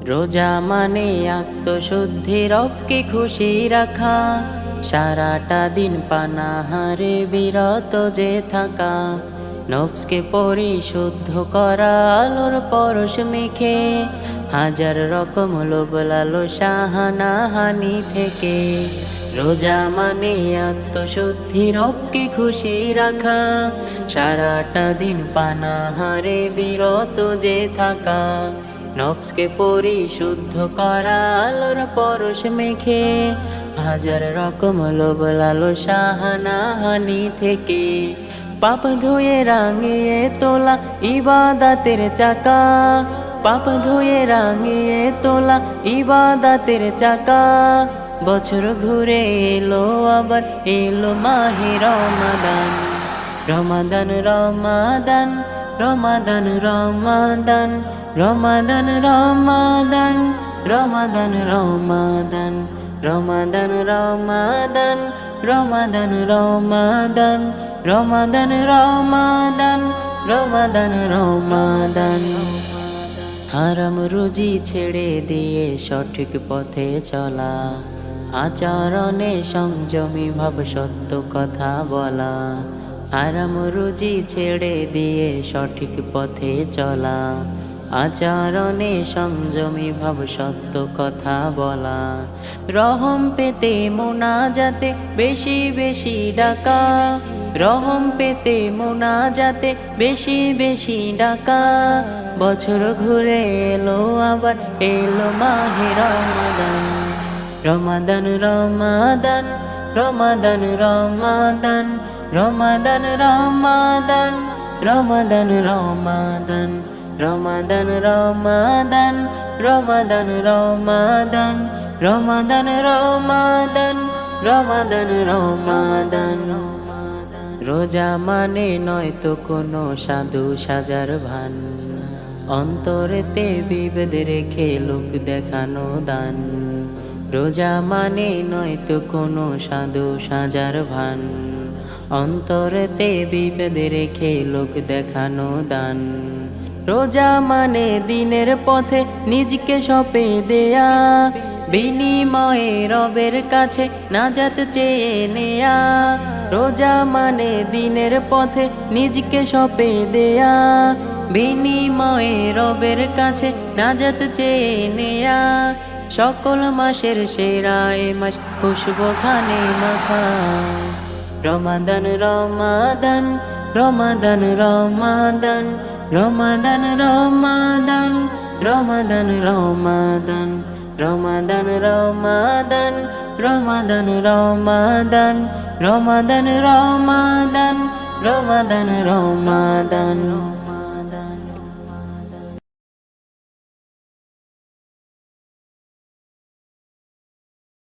রোজা মানে আত্মশুদ্ধি, রবকে খুশি রাখা, সারাটা দিন পানাহারে বিরত যে থাকা, নফসকে পরিশুদ্ধ করা আলোর পরশ মেখে, হাজার রকম লোভ লালসা হানাহানি থেকে। রোজা মানে আত্মশুদ্ধি, রবকে খুশি রাখা, সারাটা দিন পানাহারে বিরত যে থাকা, নফসকে পরিশুদ্ধ করা আলোর পরশ মেখে, হাজার রকম লোভ লালসা হানাহানি থেকে। পাপ ধুয়ে রাঙিয়ে তোলা ইবাদতের চাকা, পাপ ধুয়ে রাঙিয়ে তোলা ইবাদতের চাকা, বছর ঘুরে এলো আবার এলো মাহে রমাদান। রমাদান রমাদান রমাদান রমাদান রমাদান রমাদান রমাদান রমাদান রমাদান রমাদান রমাদান রমাদান রমাদান রমাদান রমাদান রমাদান। হারাম রুজি ছেড়ে দিয়ে সঠিক পথে চলা, আচরণে সংযমী ভাব সত্য কথা বলা। হারাম রুজি ছেড়ে দিয়ে সঠিক পথে চলা, আচরণে সংযমী ভাব সত্য কথা বলা। রহম পেতে মোনাজাতে বেশি বেশি ডাকা, রহম পেতে মোনাজাতে বেশি বেশি ডাকা, বছর ঘুরে এলো আবার এলো মাহে রমাদান। রমাদান রমাদান রমাদান রমাদান রমাদান রমাদান রমাদান রমাদান রমাদান রমাদান রমাদান রমাদান রমাদান রমাদান রমাদান রমাদান। রোজা মানে নয় তো কোনো সাধু সাজার ভান, অন্তরেতে বিভেদ রেখে লোক দেখানো দান। রোজা মানে নয় তো কোনো সাধু সাজার ভান, অন্তরেতে বিভেদ রেখে লোক দেখানো দান। রোজা মানে দিনের পথে নিজকে সঁপে দেয়া, বিনিময়ে রবের কাছে নাজাত চেয়ে নেয়া। রোজা মানে দিনের পথে নিজকে সঁপে দেয়া, বিনিময়ে রবের কাছে নাজাত চেয়ে নেয়া। সকল মাসের সেরা এ মাস খুশবু খানে মাখা। রমাদান রমাদান রমাদান রমাদান রমাদান রমাদান রমাদান রমাদান রমাদান রমাদান রমাদান রমাদান রমাদান রমাদান রমাদান রমাদান।